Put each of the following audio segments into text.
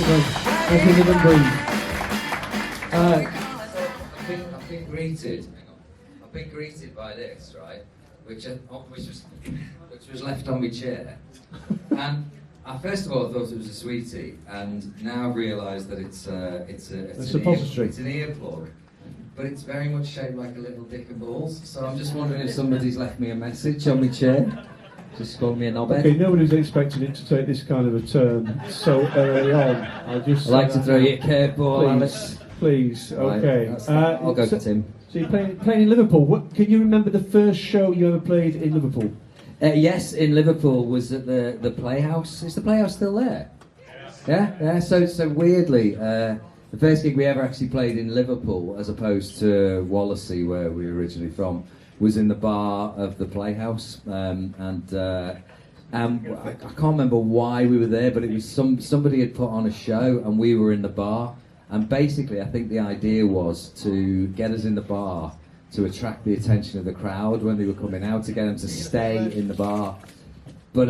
As we live and breathe. I've been greeted. I've been greeted by this, right? Which was left on my chair, and I first of all thought it was a sweetie, and now realise that it's an earplug. But it's very much shaped like a little dick and balls. So I'm just wondering if somebody's left me a message on my chair. Just called me a knobhead. Okay, nobody's expecting it to take this kind of a turn so early on. I'd like to throw you a curveball, Alex. Please, okay. Right, I'll go for Tim. So you're playing in Liverpool. Can you remember the first show you ever played in Liverpool? Yes, in Liverpool was at the Playhouse. Is the Playhouse still there? Yeah. So weirdly, the first gig we ever actually played in Liverpool, as opposed to Wallasey, where we were originally from, was in the bar of the Playhouse, and I can't remember why we were there, but it was somebody had put on a show, and we were in the bar, and basically I think the idea was to get us in the bar to attract the attention of the crowd when they were coming out, to get them to stay in the bar. But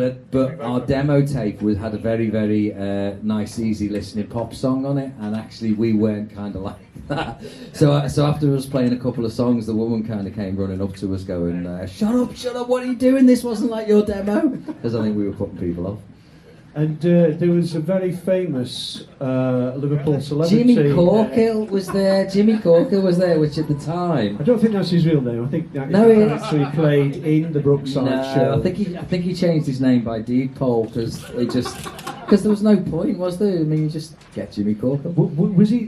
our demo tape had a very, very nice, easy listening pop song on it, and actually we weren't kind of like that. So after us playing a couple of songs, the woman kind of came running up to us going, shut up, what are you doing? This wasn't like your demo. Because I think we were putting people off. And there was a very famous Liverpool celebrity. Jimmy Corkill was there. Which at the time, I don't think that's his real name. I think that he actually played in the Brookside show. I think he changed his name by deed poll because there was no point, was there? I mean, you just get Jimmy Corkill.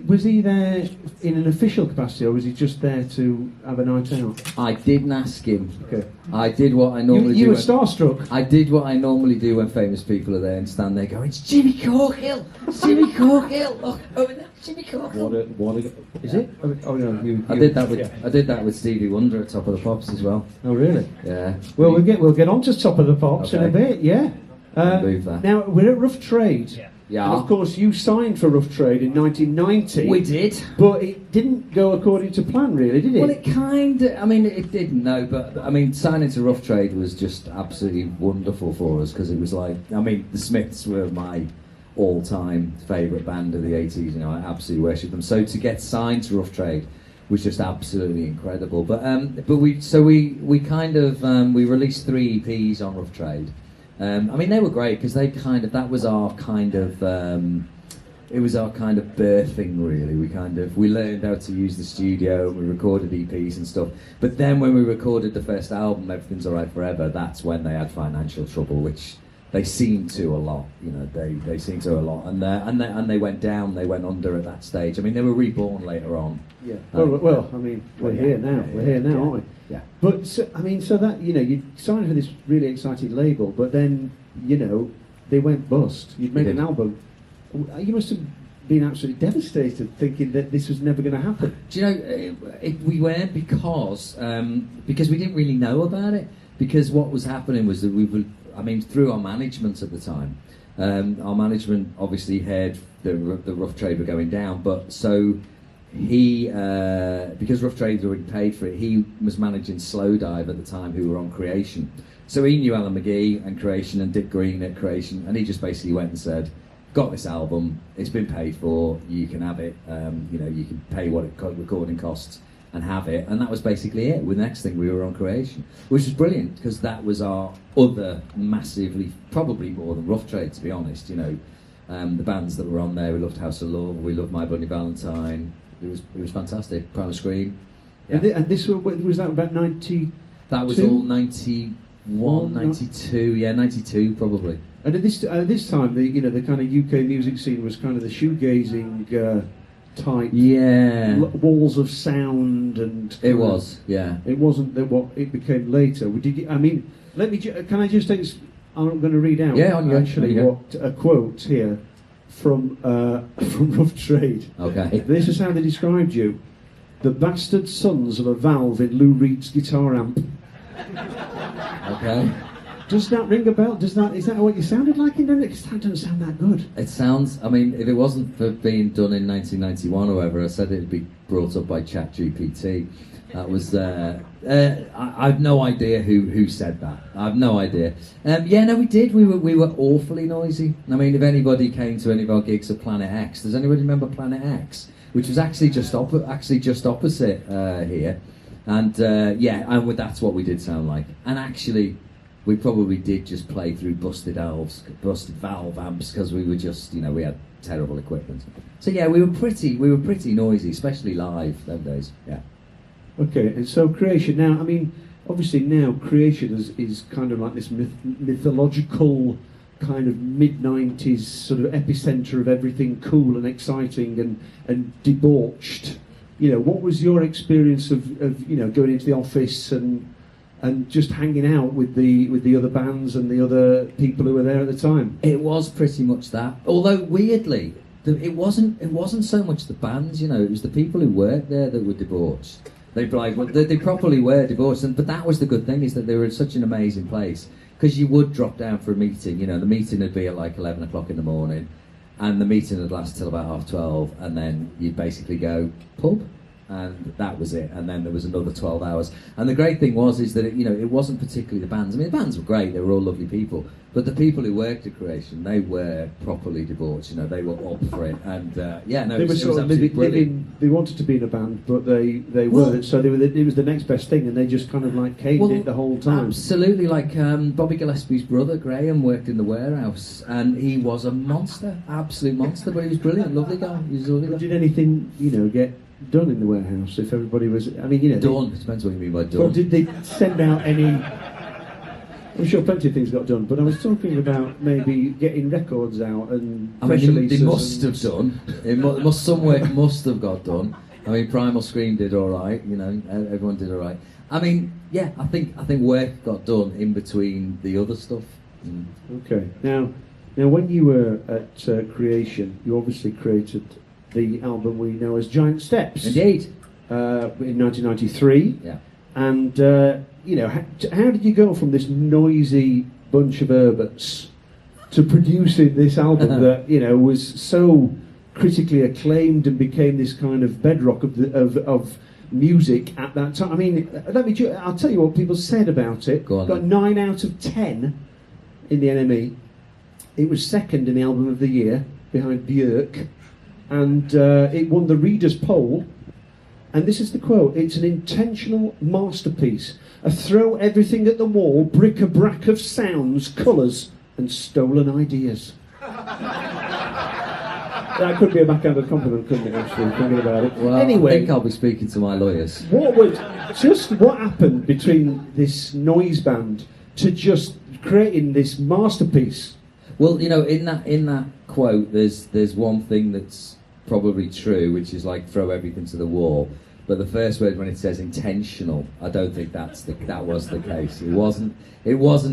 Was he there in an official capacity, or was he just there to have a night out? I didn't ask him. Okay. I did what I normally do. You were starstruck. I did what I normally do when famous people are there and stand there going, "It's Jimmy Corkill! It's Jimmy Corkill! Look, over there, Jimmy Corkill!" Is it? Oh no, I did that with Stevie Wonder at Top of the Pops as well. Oh really? Yeah. Well, we'll get on to Top of the Pops in a bit. Yeah. Now we're at Rough Trade. Yeah. And of course, you signed for Rough Trade in 1990. We did. But it didn't go according to plan, really, did it? Well, it kind of... I mean, it didn't, no, but, I mean, signing to Rough Trade was just absolutely wonderful for us, because it was like... I mean, the Smiths were my all-time favourite band of the 80s, you know, I absolutely worship them. So to get signed to Rough Trade was just absolutely incredible. But we released 3 EPs on Rough Trade. I mean, they were great because that was our kind of, it was our kind of birthing, really. We learned how to use the studio, and we recorded EPs and stuff. But then when we recorded the first album, Everything's Alright Forever, that's when they had financial trouble, which they seemed to a lot. You know, they seemed to a lot, and they went down, they went under at that stage. I mean, they were reborn later on. Yeah. Well, I mean, we're here now, aren't we? Yeah. But so that, you know, you signed for this really exciting label, but then, you know, they went bust. You'd made an album. You must have been absolutely devastated, thinking that this was never going to happen. Do you know, we weren't because we didn't really know about it. Because what was happening was that through our management at the time, our management obviously heard the Rough Trade were going down, but so he, because Rough Trade had already paid for it, he was managing Slowdive at the time, who were on Creation. So he knew Alan McGee and Creation and Dick Green at Creation, and he just basically went and said, "Got this album, it's been paid for, you can have it, you know, you can pay what recording costs and have it." And that was basically it. With the next thing, we were on Creation, which was brilliant, because that was our other massively, probably more than Rough Trade, to be honest, you know. The bands that were on there, we loved House of Love, we loved My Bloody Valentine. It was fantastic. Primal Scream. Yeah. And this was that about 90? That was all 91, 92. Yeah, 92 probably. And at this time, the kind of UK music scene was kind of the shoegazing type. Yeah. Walls of sound and. It was. Yeah. It wasn't what it became later. Can I just take? I'm going to read out. Yeah, what a quote here from Rough Trade. Okay. This is how they described you: the bastard sons of a valve in Lou Reed's guitar amp. Okay. Does that ring a bell? Is that what you sounded like in it? Because that doesn't sound that good. It sounds, I mean, if it wasn't for being done in 1991 or whatever, I said it'd be brought up by ChatGPT. That was, I've no idea who said that. I've no idea. Yeah, no, we did. We were awfully noisy. I mean, if anybody came to any of our gigs at Planet X, does anybody remember Planet X? Which was actually just opposite here. And that's what we did sound like. And actually, we probably did just play through busted valve amps because we were just, we had terrible equipment. So yeah, we were pretty noisy, especially live those days. Yeah. Okay, and so Creation now. I mean, obviously now Creation is kind of like this mythological kind of mid-90s sort of epicenter of everything cool and exciting and debauched. What was your experience of going into the office and just hanging out with the other bands and the other people who were there at the time? It was pretty much that. Although weirdly, it wasn't so much the bands. It was the people who worked there that were debauched. They properly were debauched, but that was the good thing, is that they were in such an amazing place, because you would drop down for a meeting. The meeting would be at like 11 o'clock in the morning, and the meeting would last till about 12:30, and then you'd basically go pub, and that was it. And then there was another 12 hours. And the great thing is that it wasn't particularly the bands. I mean, the bands were great; they were all lovely people. But the people who worked at Creation, they were properly debauched. They were up for it. And they were sort of living. They wanted to be in a band, but they weren't. So it was the next best thing, and they just kind of like caved it the whole time. Absolutely, like Bobby Gillespie's brother Graham worked in the warehouse, and he was a monster, absolute monster. But he was brilliant, lovely guy. He was a lovely guy. Did anything get done in the warehouse? If everybody was, done. It depends what you mean by done. Or did they send out any? I'm sure plenty of things got done, but I was talking about maybe getting records out and press releases. They must have done. Some work must have got done. I mean, Primal Scream did all right. Everyone did all right. I mean, yeah, I think work got done in between the other stuff. Mm. Okay. Now, when you were at Creation, you obviously created the album we know as Giant Steps. Indeed. In 1993. Yeah. And how did you go from this noisy bunch of urbans to producing this album that was so critically acclaimed and became this kind of bedrock of music at that time? I mean, I'll tell you what people said about it. Go on, got 9 out of 10 in the NME. It was second in the album of the year behind Björk, and it won the Reader's Poll. And this is the quote: "It's an intentional masterpiece, a throw everything at the wall, bric-a-brac of sounds, colours and stolen ideas." That could be a backhanded compliment, couldn't it, actually, thinking about it? Well, anyway, I think I'll be speaking to my lawyers. What happened between this noise band to just creating this masterpiece? Well, in that quote, there's one thing that's probably true, which is like throw everything to the wall. But the first word, when it says intentional, I don't think that was the case. It wasn't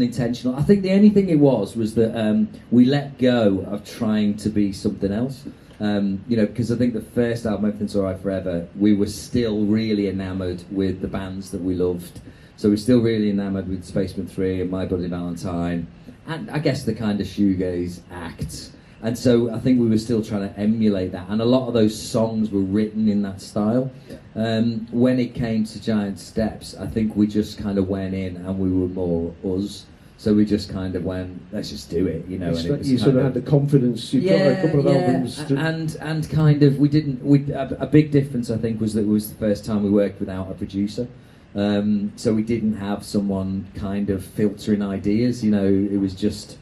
intentional. I think the only thing it was that we let go of trying to be something else. Because I think the first album, Everything's Alright Forever, we were still really enamoured with the bands that we loved. So we're still really enamoured with Spaceman 3 and My Bloody Valentine, and I guess the kind of shoegaze acts. And so I think we were still trying to emulate that, and a lot of those songs were written in that style. When it came to Giant Steps, I think we just kind of went in and we were more us. So we just kind of went, let's just do it, And you sort of had the confidence. You got a couple of albums, and kind of a big difference, I think, was that it was the first time we worked without a producer. So we didn't have someone kind of filtering ideas. It was just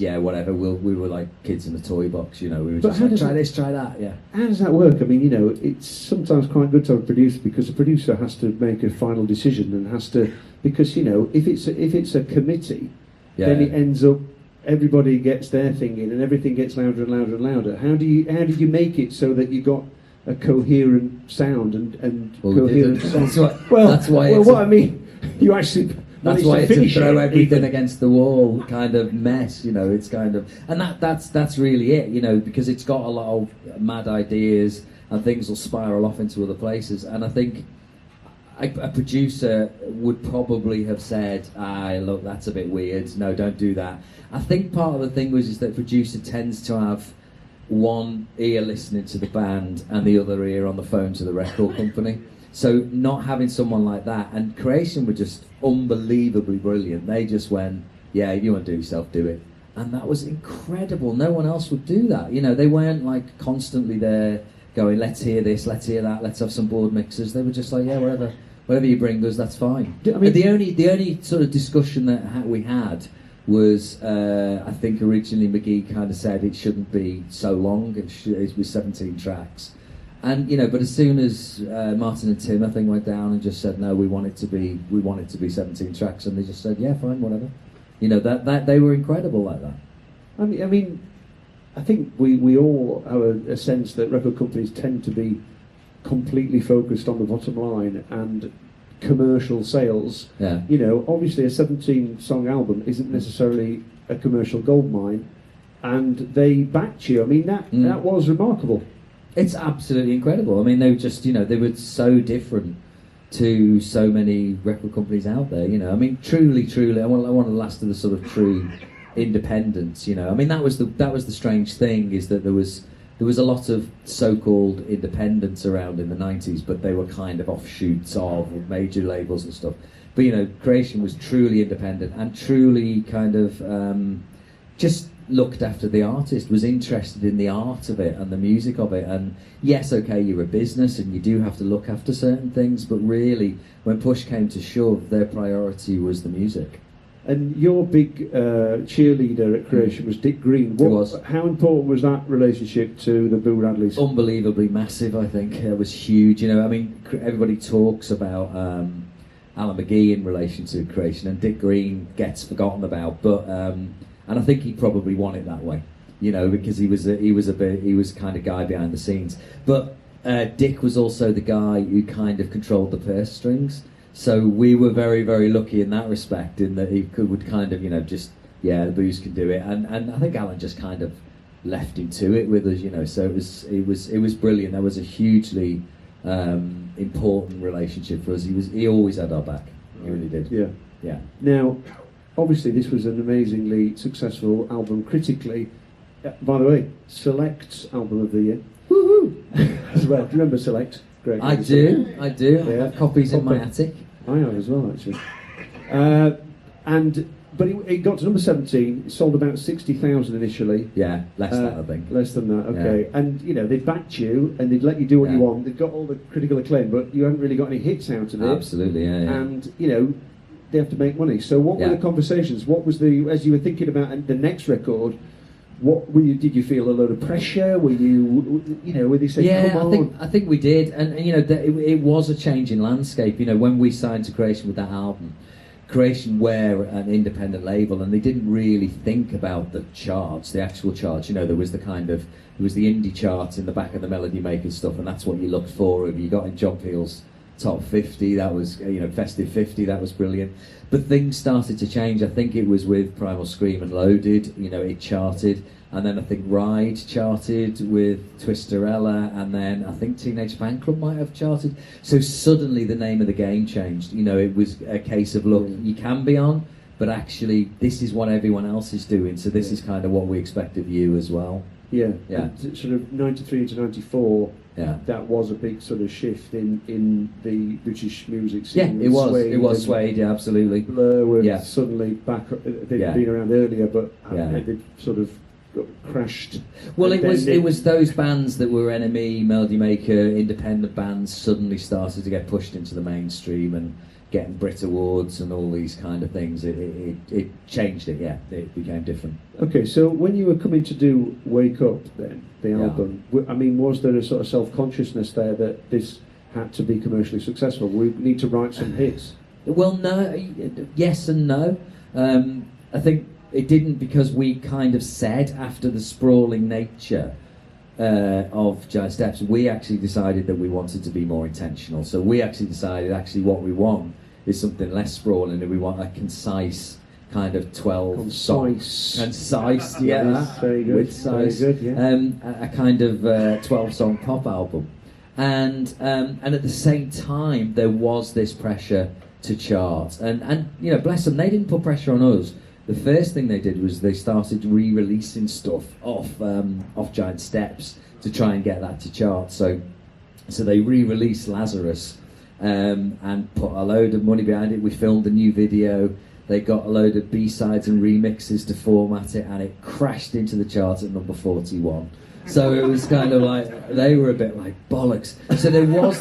whatever. We were like kids in a toy box, We were just like, try this, try that, yeah. How does that work? I mean, it's sometimes quite good to have a producer, because the producer has to make a final decision and has to, because if it's a committee, then it ends up everybody gets their thing in and everything gets louder and louder and louder. How do you make it so that you got a coherent sound and coherent sound? That's why. What I mean, you actually. That's why it's a throw everything against the wall kind of mess, It's kind of, and that's really it, because it's got a lot of mad ideas and things will spiral off into other places. And I think a producer would probably have said, look, that's a bit weird, no, don't do that. I think part of the thing is that producer tends to have one ear listening to the band and the other ear on the phone to the record company. So not having someone like that, and Creation were just unbelievably brilliant. They just went, yeah, if you want to do it yourself, do it. And that was incredible. No one else would do that. You know, they weren't like constantly there going, let's hear this, let's hear that, let's have some board mixers. They were just like, yeah, whatever you bring us, that's fine. I mean, the only sort of discussion that we had was, I think originally McGee kind of said it shouldn't be so long. It was 17 tracks. And, you know, but as soon as Martin and Tim, I think, went down and just said, no, we want it to be 17 tracks, and they just said, yeah, fine, whatever. You know, that they were incredible like that. I mean, I think we all have a sense that record companies tend to be completely focused on the bottom line and commercial sales. Yeah. You know, obviously a 17-song album isn't necessarily a commercial goldmine, and they backed you. I mean, that was remarkable. It's absolutely incredible. I mean, they were just, you know, they were so different to so many record companies out there, you know. I mean, truly, I want the last of the sort of true independence, you know. I mean, that was the strange thing, is that there was a lot of so-called independents around in the 90s, but they were kind of offshoots of major labels and stuff. But, you know, Creation was truly independent and truly kind of just looked after the artist, was interested in the art of it and the music of it. And yes, okay, you're a business and you do have to look after certain things, but really, when push came to shove, their priority was the music. And your big cheerleader at Creation was Dick Green. How important was that relationship to the Boo Radleys? Unbelievably massive, I think. It was huge. You know, I mean, everybody talks about Alan McGee in relation to Creation, and Dick Green gets forgotten about, but and I think he probably won it that way, you know, because he was kind of guy behind the scenes. But Dick was also the guy who kind of controlled the purse strings. So we were very, very lucky in that respect, in that he would kind of, you know, just, yeah, the Boos can do it. And I think Alan just kind of left him to it with us, you know. So it was brilliant. That was a hugely important relationship for us. He always had our back. He really did. Yeah. Yeah. Now, obviously, this was an amazingly successful album critically. By the way, Select's album of the year. Woohoo! As well. Do you remember Select? Great. I do. Yeah. I have copies in my attic. I have as well, actually. But it got to number 17. It sold about 60,000 initially. Yeah, less than that, I think. Less than that, okay. Yeah. And, you know, they'd backed you and they'd let you do what you want. They'd got all the critical acclaim, but you hadn't really got any hits out of it. Absolutely, yeah. And, you know, they have to make money. So what were the conversations? What was as you were thinking about the next record, did you feel a load of pressure? Were they saying, come on? I think we did. And you know, it was a change in landscape. You know, when we signed to Creation with that album, Creation were an independent label, and they didn't really think about the charts, the actual charts. You know, there was the indie charts in the back of the Melody Maker stuff, and that's what you looked for. If you got in John Peel's top 50, that was, you know, festive 50, that was brilliant. But things started to change. I think it was with Primal Scream and Loaded, you know, it charted. And then I think Ride charted with Twisterella, and then I think Teenage Fan Club might have charted. So suddenly the name of the game changed. You know, it was a case of, look, you can be on, but actually this is what everyone else is doing, so this is kind of what we expect of you as well. Yeah. Sort of 93 to 94, that was a big sort of shift in the British music scene. Yeah, it was Suede, yeah, absolutely. Blur were suddenly back, they'd been around earlier, but they'd sort of got crashed. Well, it was those bands that were NME, Melody Maker, independent bands suddenly started to get pushed into the mainstream and getting Brit Awards and all these kind of things. It changed it, it became different. Okay, so when you were coming to do Wake Up then, the album, I mean, was there a sort of self-consciousness there that this had to be commercially successful? We need to write some hits. Well, no, yes and no. I think it didn't, because we kind of said, after the sprawling nature of Giant Steps, we actually decided that we wanted to be more intentional. So we actually decided what we want is something less sprawling, and we want a concise kind of 12 songs. Concise, very good. With size. Very good, yeah. A kind of 12-song pop album. and at the same time there was this pressure to chart, and you know, bless them, they didn't put pressure on us. The first thing they did was they started re-releasing stuff off Giant Steps to try and get that to chart. So they re-released Lazarus and put a load of money behind it. We filmed a new video. They got a load of B-sides and remixes to format it, and it crashed into the chart at number 41. So it was kind of like, they were a bit like, bollocks. So there was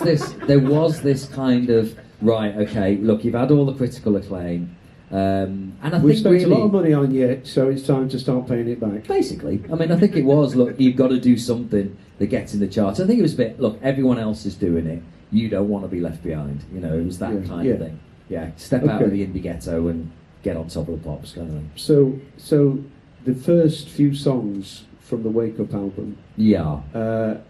this kind of, right, okay, look, you've had all the critical acclaim, and I We think spent really, a lot of money on you, so it's time to start paying it back. basically, I mean, I think it was, look, you've got to do something that gets in the charts. I think it was a bit, look, everyone else is doing it, you don't want to be left behind, you know, it was that kind of thing. Yeah, step out of the indie ghetto and get on top of the pops kind of thing. So the first few songs from the Wake Up album, it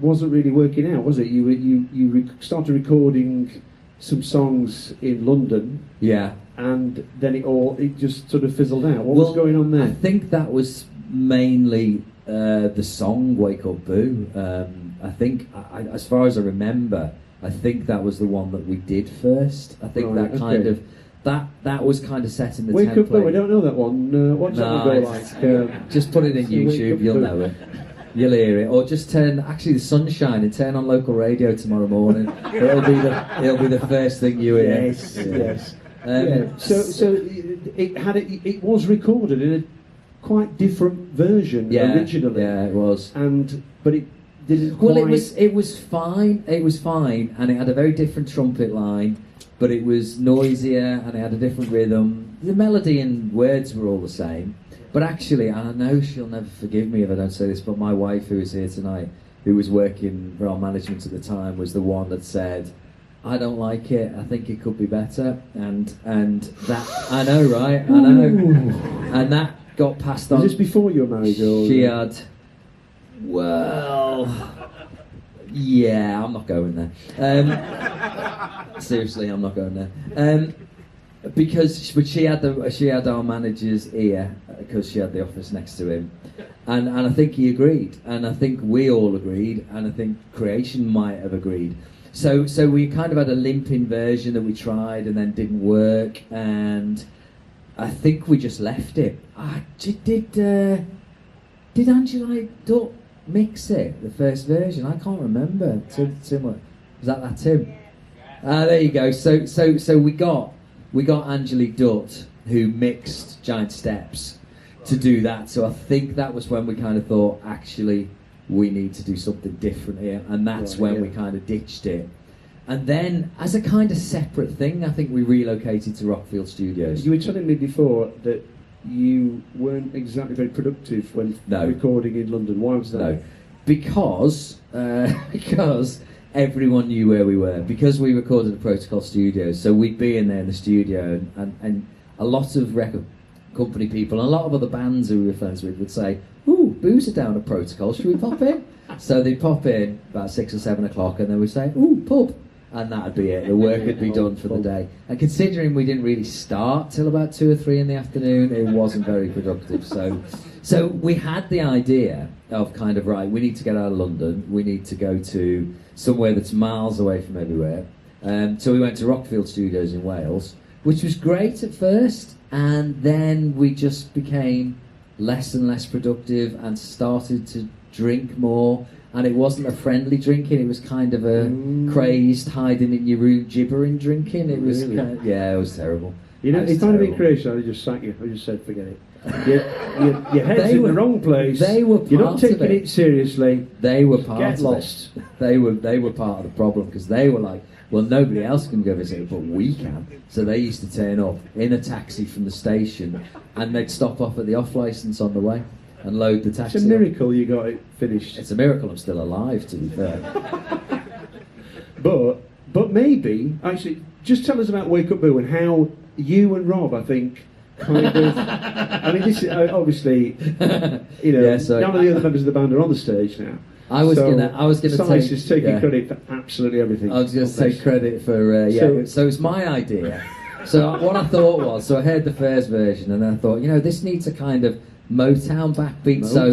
wasn't really working out, was it? You started recording some songs in London, and then it just sort of fizzled out. What was going on there? I think that was mainly the song "Wake Up Boo." I think, as far as I remember, I think that was the one that we did first. I think that kind of. That was kind of set in the Wake template. Up Boo, I don't know that one. What's that one go like? Just put it in YouTube, you'll know it. You'll hear it. Or just turn, actually the sun's shining, turn on local radio tomorrow morning. It'll be the first thing you hear. Yes. So it was recorded in a quite different version originally. Yeah, it was. But it didn't quite... Well, it was fine. It was fine, and it had a very different trumpet line. But it was noisier and it had a different rhythm. The melody and words were all the same. But actually, and I know she'll never forgive me if I don't say this, but my wife, who is here tonight, who was working for our management at the time, was the one that said, I don't like it, I think it could be better. And that, I know, right? I know. And that got passed on. Was this before you were married? Or? She had, well... Yeah, I'm not going there. Seriously, I'm not going there. But she had our manager's ear because she had the office next to him, and I think he agreed, and I think we all agreed, and I think Creation might have agreed. So we kind of had a limping version that we tried and then didn't work, and I think we just left it. Did Angela Dutt mix it, the first version? I can't remember. Tim, was that Tim? There you go. So we got Angelique Dutt, who mixed Giant Steps, to do that. So I think that was when we kind of thought, actually, we need to do something different here, and that's when we kind of ditched it. And then, as a kind of separate thing, I think we relocated to Rockfield Studios. You were telling me before that you weren't exactly very productive when recording in London. Why was that? No, because everyone knew where we were. Because we recorded at Protocol Studios, so we'd be in there in the studio, and a lot of record company people and a lot of other bands who we were friends with would say, "Ooh, Boo's are down at Protocol, should we pop in?" So they'd pop in about 6 or 7 o'clock, and then we'd say, "Ooh, pub." And that'd be it. The work would be done for the day. And considering we didn't really start till about 2 or 3 in the afternoon, it wasn't very productive. So we had the idea of kind of, right, we need to get out of London. We need to go to somewhere that's miles away from everywhere. So we went to Rockfield Studios in Wales, which was great at first. And then we just became less and less productive and started to drink more. And it wasn't a friendly drinking, it was kind of a crazed, hiding in your room, gibbering drinking. It was kind of, it was terrible. You know, it's not been creation, I just sacked you. I just said, forget it. Your head's in the wrong place. You're not taking it seriously. They were part Get of lost. it. They were part of the problem, because they were like, well, nobody else can go visit, but we can. So they used to turn up in a taxi from the station, and they'd stop off at the off-licence on the way and load the taxi. It's a miracle you got it finished. It's a miracle I'm still alive, to be fair. But maybe, actually, just tell us about Wake Up Boo and how you and Rob, I think, kind of... I mean, this is obviously, you know, none of the other members of the band are on the stage now. I was gonna Silas is taking credit for absolutely everything. I was going to take credit for So it's my idea. So what I thought was, so I heard the first version, and then I thought, you know, this needs a kind of Motown backbeat. So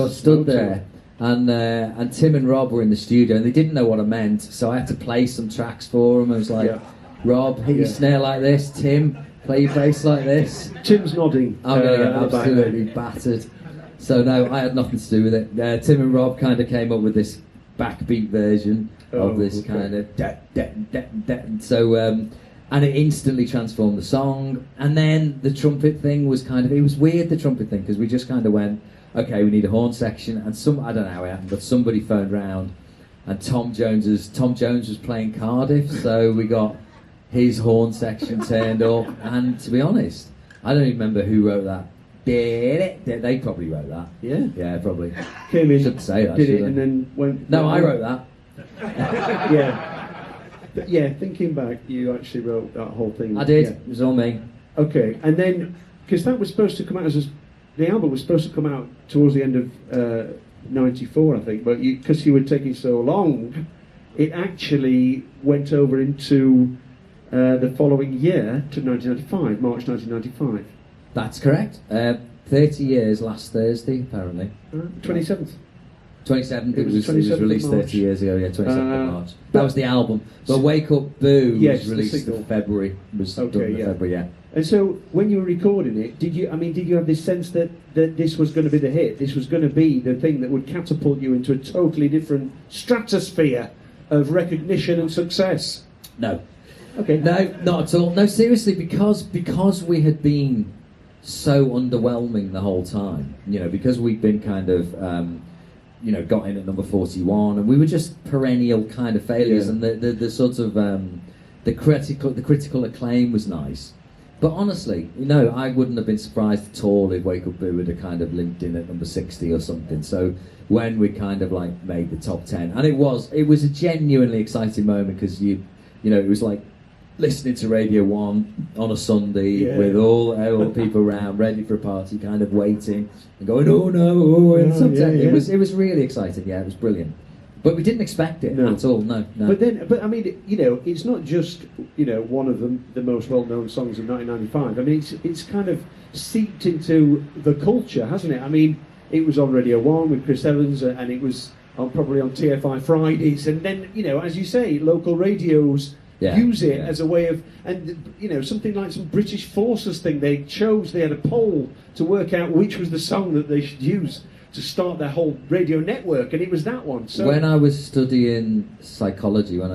I stood there, And Tim and Rob were in the studio, and they didn't know what I meant, so I had to play some tracks for them. I was like, Rob, hit your snare like this. Tim, play your bass like this. Tim's nodding. I'm going to get absolutely battered. So no, I had nothing to do with it. Tim and Rob kind of came up with this backbeat version of this kind of so and it instantly transformed the song. And then the trumpet thing was kind of, it was weird, the trumpet thing, because we just kind of went, okay, we need a horn section, and I don't know how it happened, but somebody phoned round, and Tom Jones was playing Cardiff, so we got his horn section turned up. And to be honest, I don't even remember who wrote that. They probably wrote that. Yeah, probably. Came in, shouldn't say that, did it, should I? and then went. No, I wrote that. But yeah, thinking back, you actually wrote that whole thing. I did. Yeah. It was all me. Okay, and then because that was supposed to come out the album was supposed to come out towards the end of '94, I think, but because you were taking so long, it actually went over into the following year to 1995, March 1995. That's correct. 30 years last Thursday, apparently. 27th. 27th. It was It was 27th released of March. 30 years ago. Yeah, 27th of March. That was the album. But Wake Up Boo Yes, was the released single. in February. Was Okay, done in yeah. February. Yeah. And so, when you were recording it, did you have this sense that this was going to be the hit? This was going to be the thing that would catapult you into a totally different stratosphere of recognition and success? No. Okay. No, not at all. No, seriously, because we had been so underwhelming the whole time. You know, because we'd been kind of, got in at number 41, and we were just perennial kind of failures. Yeah. And the sort of the critical acclaim was nice. But honestly, I wouldn't have been surprised at all if Wake Up Boo would have kind of linked in at number 60 or something. So when we kind of like made the top 10, and it was a genuinely exciting moment, because it was like listening to Radio 1 on a Sunday with all the people around, ready for a party, kind of waiting and going, oh no, and It was really exciting. Yeah, it was brilliant. But we didn't expect it at all. No. But I mean, it's not just one of the most well-known songs of 1995. I mean, it's kind of seeped into the culture, hasn't it? I mean, it was on Radio 1 with Chris Evans, and it was probably on TFI Fridays, and then as you say, local radios use it as a way of, and something like some British Forces thing. They had a poll to work out which was the song that they should use to start their whole radio network, and it was that one. So when I was studying psychology, one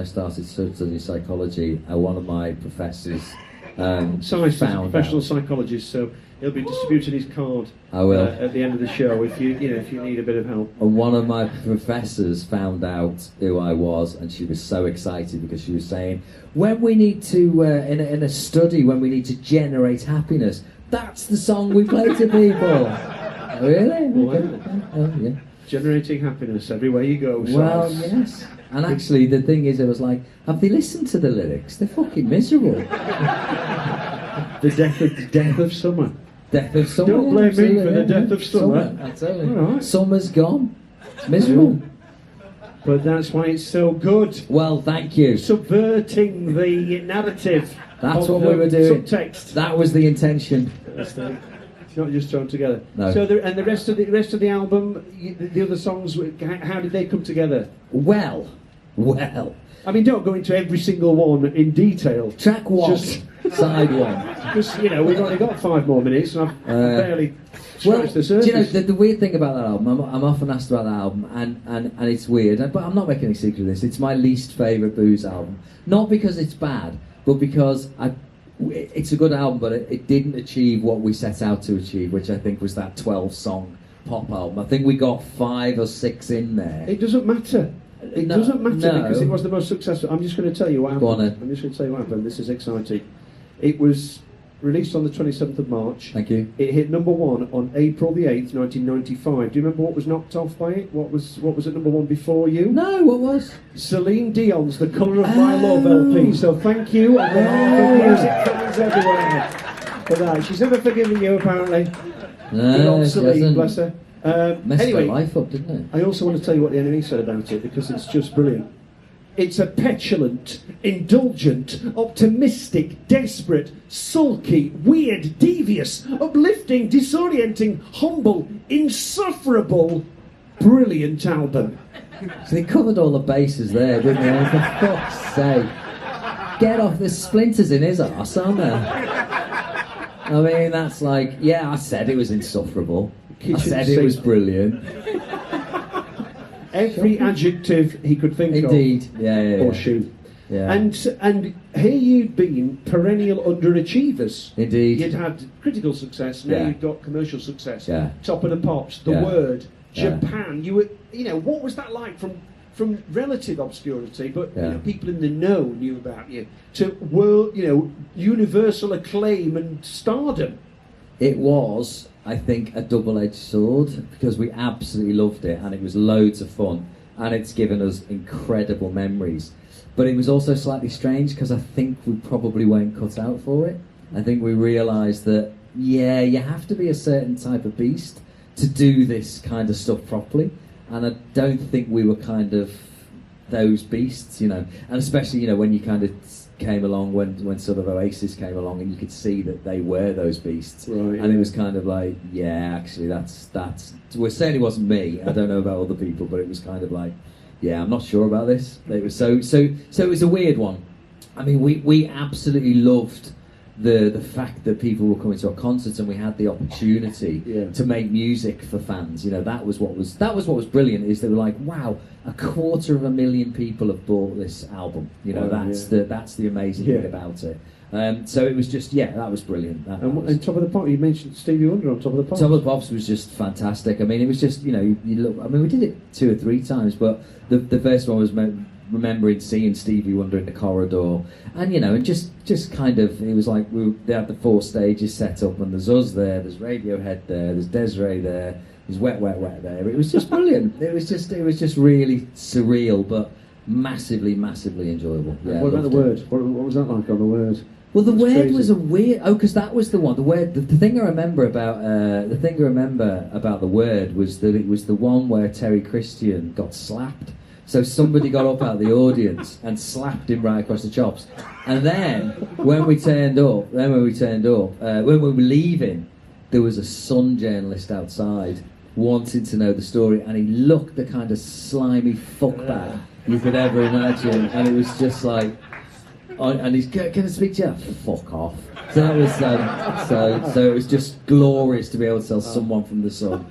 of my professors Si's a professional psychologist, so he'll be distributing his card. I will at the end of the show if you need a bit of help. And one of my professors found out who I was, and she was so excited, because she was saying, when we need to in a study, when we need to generate happiness, that's the song we play to people. Really? Wow. Yeah. Generating happiness everywhere you go. Well, yes. And actually, the thing is, I was like, have they listened to the lyrics? They're fucking miserable. The death of summer. Death of summer. Don't blame me for the death of summer. I tell you. All right. Summer's gone. It's miserable. But that's why it's so good. Well, thank you. Subverting the narrative. That's what we were doing. Subtext. That was the intention. It's not just thrown together. No. So the rest of the album, the other songs, how did they come together? Well. I mean, don't go into every single one in detail. Track 1, side 1. Because we've only got 5 more minutes, and I've barely scratched the surface. Do you know the weird thing about that album? I'm often asked about that album, and it's weird. But I'm not making any secret of this. It's my least favourite Boo's album, not because it's bad, but because it's a good album, but it didn't achieve what we set out to achieve, which I think was that 12-song pop album. I think we got 5 or 6 in there. It doesn't matter. It doesn't matter because it was the most successful. I'm just going to tell you what happened. Go on then. I'm just going to tell you what happened. This is exciting. It was released on the 27th of March. Thank you. It hit number 1 on April the 8th, 1995. Do you remember what was knocked off by it? What was at number 1 before you? No, what was? Celine Dion's The Colour of My Love LP. So thank you on behalf of music fans everywhere for that. She's never forgiven you, apparently. Good old Celine, bless her. Messed Anyway, her life up, didn't it? I also want to tell you what the enemy said about it, because it's just brilliant. It's a petulant, indulgent, optimistic, desperate, sulky, weird, devious, uplifting, disorienting, humble, insufferable, brilliant album. So they covered all the bases there, didn't they? For fuck's sake. Get off, there's splinters in his arse, aren't there? I mean, that's like, yeah, I said it was insufferable. I said it was brilliant. Every adjective he could think of. Indeed, yeah. Or she. Yeah. And here you'd been perennial underachievers. Indeed. You'd had critical success, now Yeah. you've got commercial success. Yeah. Top of the Pops, The Yeah. Word, Yeah. Japan. You were, what was that like from relative obscurity, but Yeah. people in the know knew about you, to world, universal acclaim and stardom? It was, I think, a double-edged sword, because we absolutely loved it and it was loads of fun and it's given us incredible memories. But it was also slightly strange because I think we probably weren't cut out for it. I think we realised that, yeah, you have to be a certain type of beast to do this kind of stuff properly. And I don't think we were kind of those beasts, and especially, when you kind of came along, when sort of Oasis came along and you could see that they were those beasts. Right, and it was kind of like, yeah, actually that's, well, it certainly wasn't me. I don't know about other people, but it was kind of like, yeah, I'm not sure about this. It was so it was a weird one. I mean, we absolutely loved the fact that people were coming to our concerts and we had the opportunity to make music for fans. That was what was brilliant, is they were like, wow, 250,000 people have bought this album. That's the amazing thing about it. So it was just, that was brilliant. And Top of the Pop, you mentioned Stevie Wonder on Top of the Pops. Top of the Pops was just fantastic. I mean, it was just, you look, I mean, we did it 2 or 3 times, but the first one was remembering seeing Stevie Wonder in the corridor, and and just kind of, it was like they had the 4 stages set up, and there's us there, there's Radiohead there, there's Desiree there, there's Wet Wet Wet there. It was just brilliant. It was just really surreal, but massively enjoyable. Yeah, what about The Word? What was that like on The Word? Well, The Word crazy. was a weird. Oh, because that was the one. The Word. The thing I remember about The Word was that it was the one where Terry Christian got slapped. So somebody got up out of the audience and slapped him right across the chops. And then when we turned up, when we were leaving, there was a Sun journalist outside wanting to know the story, and he looked the kind of slimy fuckbag you could ever imagine, and it was just like, and he's, can I speak to you? Fuck off. So that was so it was just glorious to be able to tell someone from the Sun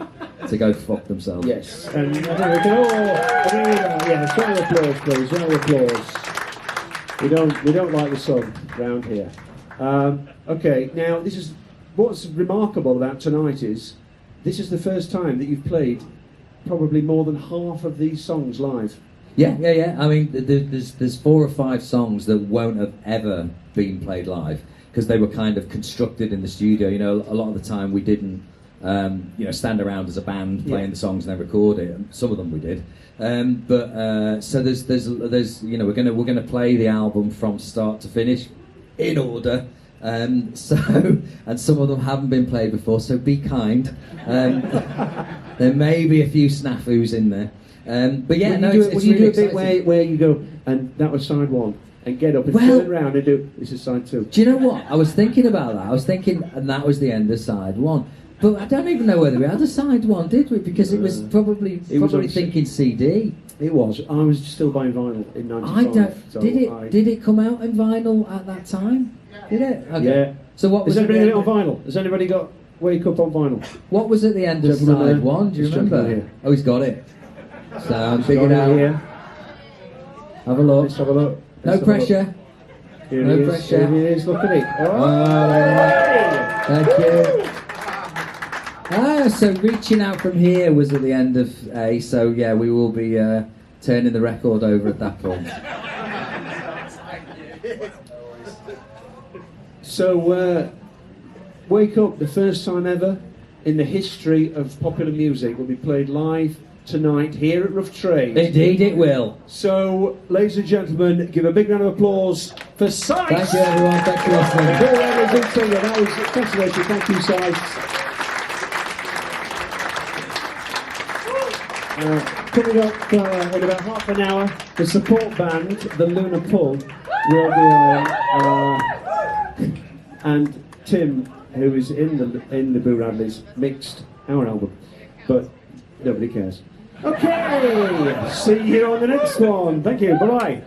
to go fuck themselves. Yes, and I think we can all agree with that. Yes, round of applause, please. Round of applause. We don't like the Sun round here. Okay, now this is what's remarkable about tonight is this is the first time that you've played probably more than half of these songs live. Yeah. I mean, there's 4 or 5 songs that won't have ever been played live because they were kind of constructed in the studio. A lot of the time we didn't, stand around as a band playing the songs and then record it. Some of them we did, so there's we're gonna play the album from start to finish in order. And some of them haven't been played before, so be kind. There may be a few snafus in there. But yeah, Will you it's do really a bit exciting. where you go, and that was side 1, and get up and turn around and do, this is side 2. Do you know what? I was thinking about that. And that was the end of side 1. But I don't even know whether we had a side 1, did we? Because it was probably thinking CD. It was. I was still buying vinyl in '95. Did it come out in vinyl at that time? Did it? Okay. Yeah. So what was Has anybody it? got it on vinyl? Has anybody got Wake Up on vinyl? What was at the end of Gentleman side 1? Do you this gentleman remember? here. Oh, he's got it. So I'm big it Got out. here. Have a look. Let's have a look. No Let's have a look. pressure. Here No he is. pressure. Here he is. Look at it. Thank you. So reaching out from here was at the end of A. So yeah, we will be turning the record over at that point. So, Wake Up, the first time ever in the history of popular music, will be played live tonight here at Rough Trade. Indeed, it will. So, ladies and gentlemen, give a big round of applause for Sight. Thank you, everyone. Thanks for listening. Boo Radleys and singer. That was fascinating. Thank you, Sight. Coming up in about half an hour, the support band, the Lunar Pull, will be on, and Tim, who is in the Boo Radleys, mixed our album, but nobody cares. Okay, see you on the next one. Thank you. Bye bye.